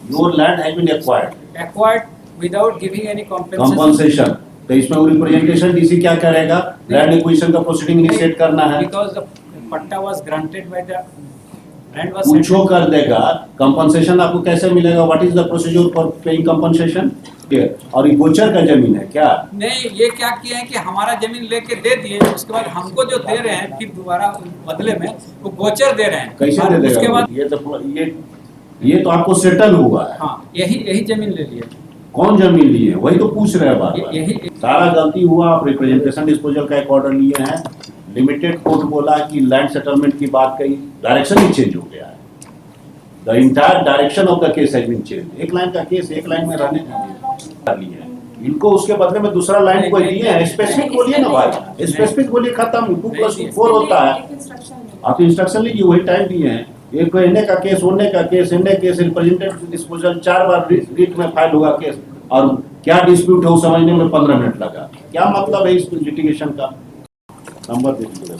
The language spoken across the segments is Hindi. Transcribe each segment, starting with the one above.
Your land has been acquired without giving any compensation. compensation. तो इसमें रिप्रेजेंटेशन डीसी क्या करेगा? लैंड एक्विजिशन का प्रोसीडिंग इनिशिएट करना है। Because the patta was granted by the land was कुछ कर देगा, कंपनसेशन आपको कैसे मिलेगा? What is the procedure for paying compensation? और ये गोचर का जमीन है क्या? नहीं, ये क्या किया है कि हमारा जमीन लेके दे दिए, उसके बाद हमको जो दे रहे हैं फिर दोबारा बदले में वो गोचर दे रहे हैं। कैसे दे देगा? उसके बाद ये तो आपको सेटल हुआ है। हाँ, यही जमीन ले लिए। कौन जमीन लिए? वही तो पूछ रहे हैं बार-बार। यही सारा गलती हुआ। आप रिप्रेजेंटेशन डिस्पोजल का एक ऑर्डर लिए हैं, लिमिटेड कोर्ट बोला कि लैंड सेटलमेंट की बात कही, डायरेक्शन ही चेंज हो गया है। The entire direction of the case has been change. एक लाइन का केस एक लाइन में रहने दीजिए। इनको उसके बदले में दूसरा लाइन कोई दिए हैं। स्पेसिफिक बोलिए ना भाई, स्पेसिफिक बोलिए, खत्म। 2+4 होता है। आप इंस्ट्रक्शन लीजिए, वही टाइम दिए हैं। एक एनए का केस, ओने का case, NA case, representative disposal 4 बार रीट में फाइल होगा केस, और क्या डिस्प्यूट है वो समझने में 15 मिनट लगा। क्या मतलब है इस लिटिगेशन का? नंबर दीजिए।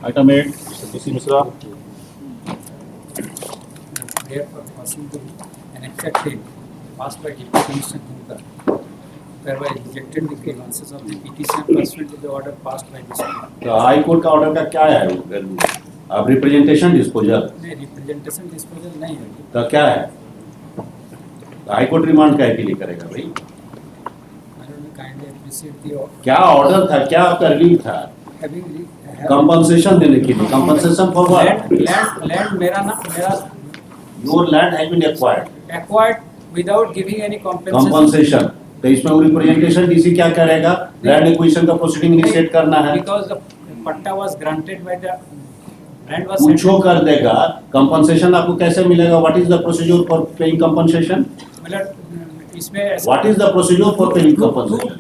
Item 8 DC Mishra. therefore possible an exception passed by Deputy Commissioner Hunter whereby rejected the grievances of the petitioner pursuant to the order passed by this court. तो हाई कोर्ट का ऑर्डर का क्या है? अब रिप्रेजेंटेशन डिस्पोजल नहीं, रिप्रेजेंटेशन डिस्पोजल नहीं है। का क्या है? हाई कोर्ट रिमांड का के लिए करेगा भाई? I don't kindly appreciate the क्या ऑर्डर था? क्या आपका रिलीफ था? कंपनसेशन देने के लिए। Compensation for what? लैंड मेरा your land has been acquired without giving any compensation. Compensation. तो इसमें रिप्रेजेंटेशन डीसी क्या करेगा? लैंड एक्विजिशन का प्रोसीडिंग इनिशिएट करना है। Because the patta was granted by the land was कुछ कर देगा, कंपनसेशन आपको कैसे मिलेगा? What is the procedure for paying compensation? मतलब इसमें what is the procedure for paying compensation?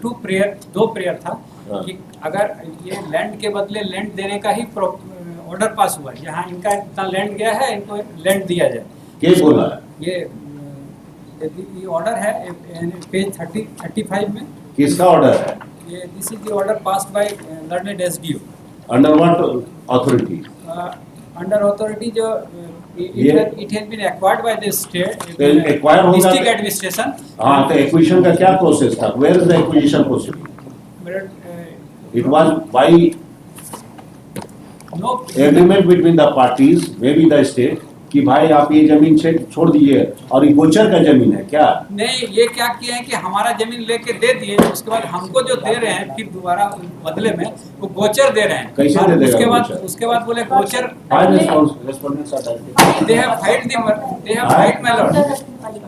दो प्रेयर था कि अगर ये लैंड के बदले लैंड देने का ही ऑर्डर पास हुआ है, यहाँ इनका इतना लैंड गया है, इनको लैंड दिया जाए। क्या बोला है? ये ऑर्डर है पेज 35 में। किसका ऑर्डर है? ये this is the order passed by learned SDO. Under what authority? Under authority जो it has been acquired by the state acquire होगा डिस्ट्रिक्ट एडमिनिस्ट्रेशन। हाँ, तो एक्विजिशन का क्या प्रोसेस था? Where is the acquisition proceeding? It was by no agreement between the parties, may be the state, कि भाई आप ये जमीन छोड़ दीजिए, और ये गोचर का जमीन है क्या? नहीं, ये क्या किया है कि हमारा जमीन लेके दे दिए, उसके बाद हमको जो दे रहे हैं फिर दोबारा बदले में वो गोचर दे रहे हैं। कैसे दे देगा? उसके बाद बोले गोचर respondents are direct. they have fight my lord।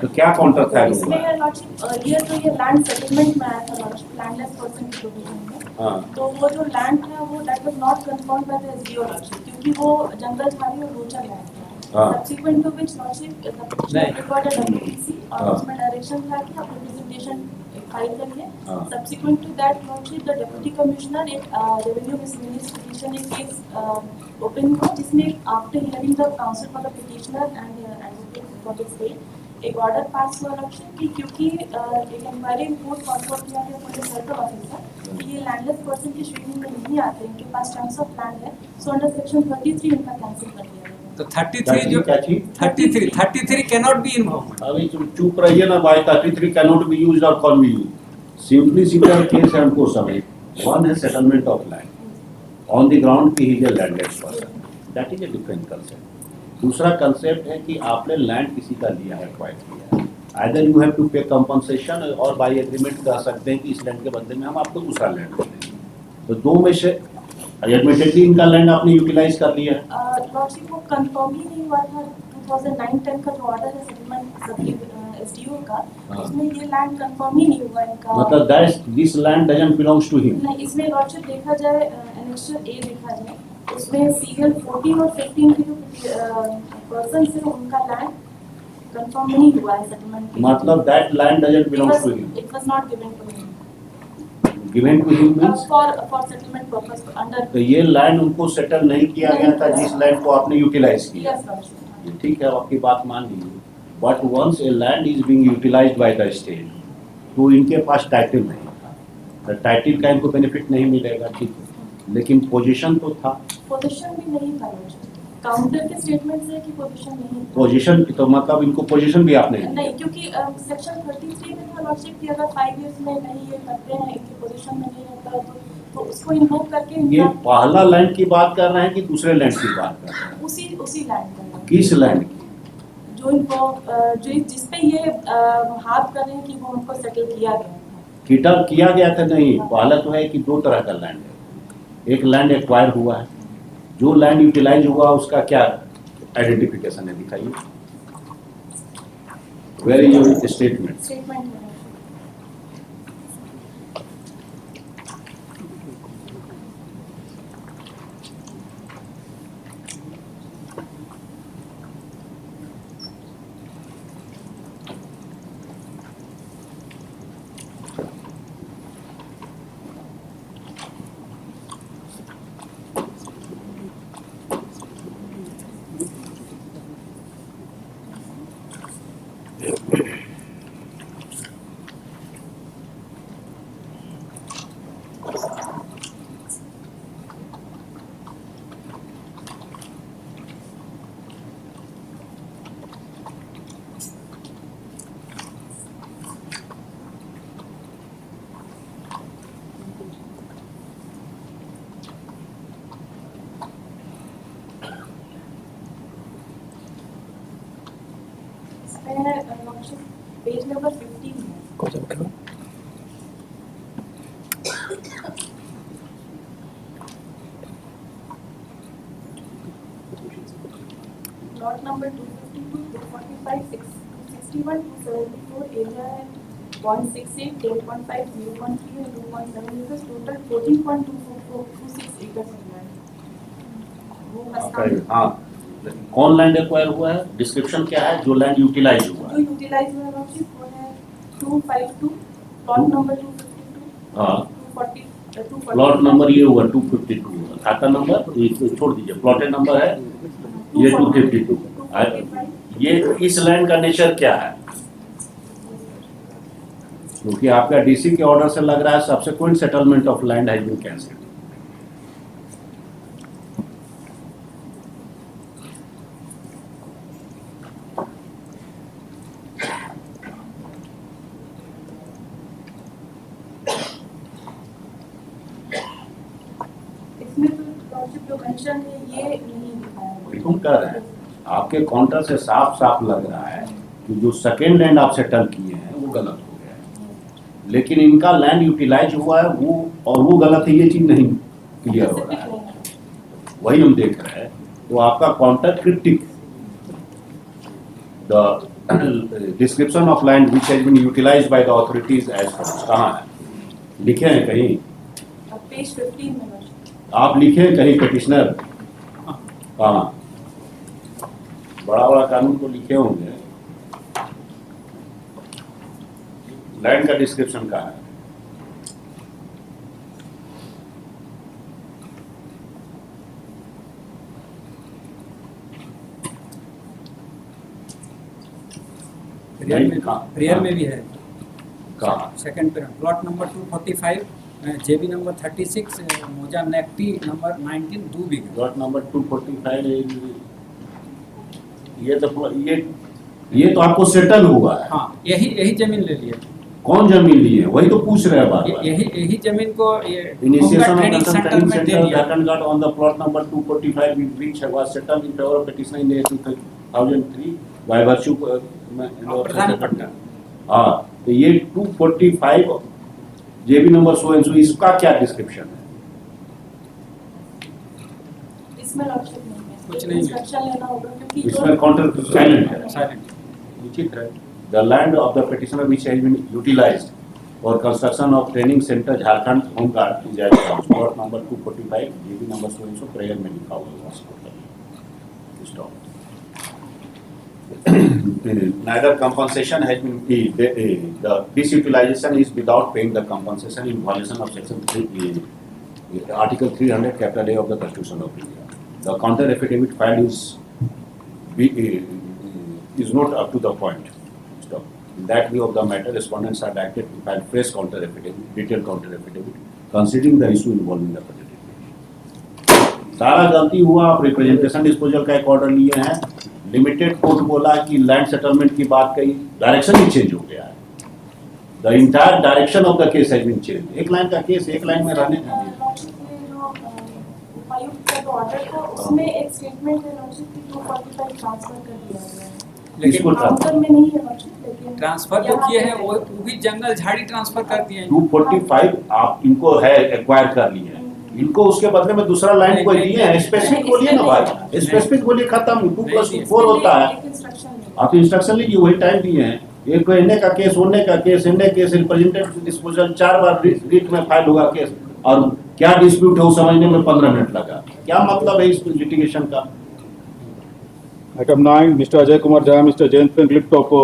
तो क्या काउंटर था? इसमें लॉर्डशिप अर्लियर तो ये लैंड सेटलमेंट में आया था लॉर्डशिप, लैंडलेस पर्सन की प्रोविजन में। हाँ। तो वो जो लैंड था वो that was not confirmed by the SDO lordship, क्योंकि वो जंगल झाड़ी और गोचर लैंड था। हाँ। Subsequent to which lordship the petitioner recorded WPC और उसमें डायरेक्शन था कि आप रिप्रेजेंटेशन फाइल करिए। हाँ। Subsequent to that lordship the deputy commissioner एक रेवेन्यू मिसलेनियस पिटिशन एक केस ओपन हुआ, जिसमें after hearing the council for the petitioner and advocate for the state एक ऑर्डर पास हुआ लॉर्डशिप की, क्योंकि एक इंक्वायरी रिपोर्ट फॉरवर्ड किया गया फॉर द सर्कल ऑफिसर कि ये लैंडलेस पर्सन की श्रेणी में नहीं आते, इनके पास टर्म्स ऑफ लैंड है। सो अंडर सेक्शन 33 इनका कैंसिल कर दिया गया। तो 33 कैनॉट बी इन्वॉल्व। अभी चुप रहिए ना भाई। 33 cannot be used or could be used. Simply case है, हमको समझ। वन है settlement of land on the ground की he is a landless person, that is a different concept. दूसरा कंसेप्ट है कि आपने लैंड किसी का लिया है, एक्वायर किया है, आइदर यू हैव टू पे कंपनसेशन, और बाय एग्रीमेंट कह सकते हैं कि इस लैंड के बदले में हम आपको दूसरा लैंड दे देंगे। तो दो में से एडमिटेडली इनका लैंड आपने यूटिलाइज कर लिया है। लॉर्डशिप को कंफर्म ही नहीं हुआ था। 2009-10 का जो ऑर्डर है सेटलमेंट एसडीओ का, उसमें ये लैंड कंफर्म ही नहीं हुआ इनका। मतलब that this land doesn't belongs to him. नहीं, इसमें लॉर्डशिप देखा जाए, एनेक्सर ए देखा जाए, उसमें सीरियल 14 और 15 के जो पर्सन से उनका लैंड कंफर्म नहीं हुआ है सेटलमेंट। मतलब that land doesn't belongs to him. It was not given to him. Given to him means for settlement purpose under. तो ये लैंड उनको सेटल नहीं किया गया था जिस लैंड को आपने यूटिलाइज किया। Yes lordship. ठीक है, आपकी बात मान लीजिए, but once a land is being utilised by the state, तो इनके पास टाइटल नहीं था, तो टाइटल का इनको बेनिफिट नहीं मिलेगा, ठीक है, लेकिन पोजीशन तो था। पोजीशन भी नहीं था लॉर्डशिप। काउंटर के स्टेटमेंट से कि पोजीशन नहीं था? पोजीशन तो मतलब इनको पोजीशन भी आपने नहीं, क्योंकि सेक्शन 33 में था लॉजिक कि अगर 5 इयर्स में नहीं ये करते हैं, इनकी पोजीशन में नहीं रहता तो उसको इन्वोक करके ये इनका पहला लैंड की बात कर रहे हैं कि दूसरे लैंड की बात कर रहे हैं? उसी लैंड का किस लैंड की? जो इनको जो जिस पे ये हाथ कर रहे हैं कि वो हमको सेटल किया गया था। किया गया था नहीं, पहला तो है कि दो तरह का लैंड है। एक लैंड एक्वायर हुआ है, जो लैंड यूटिलाइज हुआ उसका क्या आइडेंटिफिकेशन है, दिखाइए। Where is your statement? Statement है पेज नंबर 15 है। Lot number 252, 245, 261, 274, area at 168, 815, 013 and 217 acres, total 14.226 acres of land. वो हस्तांतरण हाँ, कौन लैंड एक्वायर हुआ है, डिस्क्रिप्शन क्या है, जो लैंड यूटिलाइज हुआ जो है? यूटिलाइज हुआ है वो है 252, प्लॉट नंबर 252, हाँ, 240, प्लॉट नंबर ये हुआ 252, खाता नंबर ये छोड़ दीजिए, प्लॉटेड नंबर है ये 252। ये इस लैंड का नेचर क्या है? क्योंकि आपका डीसी के ऑर्डर से लग रहा है subsequent settlement of land has been cancelled. इसमें तो जो मेंशन है ये नहीं दिखाया है। बिल्कुल कह रहे हैं, आपके काउंटर से साफ साफ लग रहा है कि जो सेकेंड लैंड आप सेटल किए हैं वो गलत हो गया है, लेकिन इनका लैंड यूटिलाइज हुआ है वो, और वो गलत है, ये चीज नहीं क्लियर हो रहा है, वही हम देख रहे हैं। तो आपका counter cryptic, the description of land which has been utilised by the authorities as follows, कहाँ है? लिखे हैं कहीं? अब पेज 15 में बस। आप लिखे हैं कहीं पिटिशनर? कहाँ? बड़ा बड़ा कानून को लिखे होंगे, लैंड का डिस्क्रिप्शन कहाँ है? रियल में भी है। कहाँ? सेकंड पे प्लॉट नंबर 245, जेबी नंबर 36, मोजा नेक्टी नंबर 19, 2 बीघा। प्लॉट नंबर 245, ये तो आपको सेटल हुआ है। हाँ, यही जमीन ले लिया। कौन जमीन ली है, वही तो पूछ रहे हैं बार बार। यही जमीन को ये Initiation of training Custom centre Training में दे Center, दिया। Vacant Lot on the plot number 245, which was settled in favor of petitioner in the year 2003 by virtue प्रधानपट्टा। हाँ, तो ये 245 जेबी नंबर सो एंड सो, इसका क्या डिस्क्रिप्शन है? इसमें लॉजिक नहीं है, कुछ नहीं है। इंस्ट्रक्शन लेना होगा क्योंकि इसमें काउंटर साइलेंट है। साइलेंट। उचित है। The land of the petitioner which has been utilized for construction of training center Jharkhand Home Guard is as follows. Plot number 245, GB number so and so, prayer में लिखा हुआ है। Stop. Neither compensation has been paid. The disutilization is without paying the compensation in violation of section 3, Article 300, capital A of the Constitution of India. The counter affidavit filed is not up to the point. Stop. In that view of the matter, respondents are directed to file fresh counter affidavit, detailed counter affidavit, considering the issue involving the petition. सारा गलती हुआ, आप रिप्रेजेंटेशन डिस्पोजल का एक ऑर्डर लिए हैं, लिमिटेड कोर्ट बोला कि लैंड सेटलमेंट की बात कही, डायरेक्शन ही चेंज हो गया है। The entire direction of the case has been change. एक लाइन का केस एक लाइन में रहने दीजिए। उपायुक्त का जो ऑर्डर था उसमें एक स्टेटमेंट है लॉर्डशिप की 245 ट्रांसफर कर दिया गया है, लेकिन इसको काउंटर में नहीं है लॉर्डशिप, लेकिन ट्रांसफर जो यहाँ किए पे हैं वो भी जंगल झाड़ी ट्रांसफर कर दिए हैं। 245 आप इनको है एक्वायर कर लिए हैं, इनको उसके बदले में दूसरा लाइन कोई दिए हैं, स्पेसिफिक बोलिए ना भाई, स्पेसिफिक बोलिए, खत्म। 2+4 होता है। एक इंस्ट्रक्शन है। आप इंस्ट्रक्शन लीजिए, वही टाइम दिए हैं। एक कहने का केस, होने का केस, इन्ने केस, रिप्रेजेंटेटिव डिस्पोजल 4 बार रीट में फाइल होगा केस, और क्या डिस्प्यूट है वो समझने में 15 मिनट लगा। क्या मतलब है इस लिटिगेशन का? Item 9, Mr. Ajay Kumar Jha, Mr. Jayant Penglit Topo.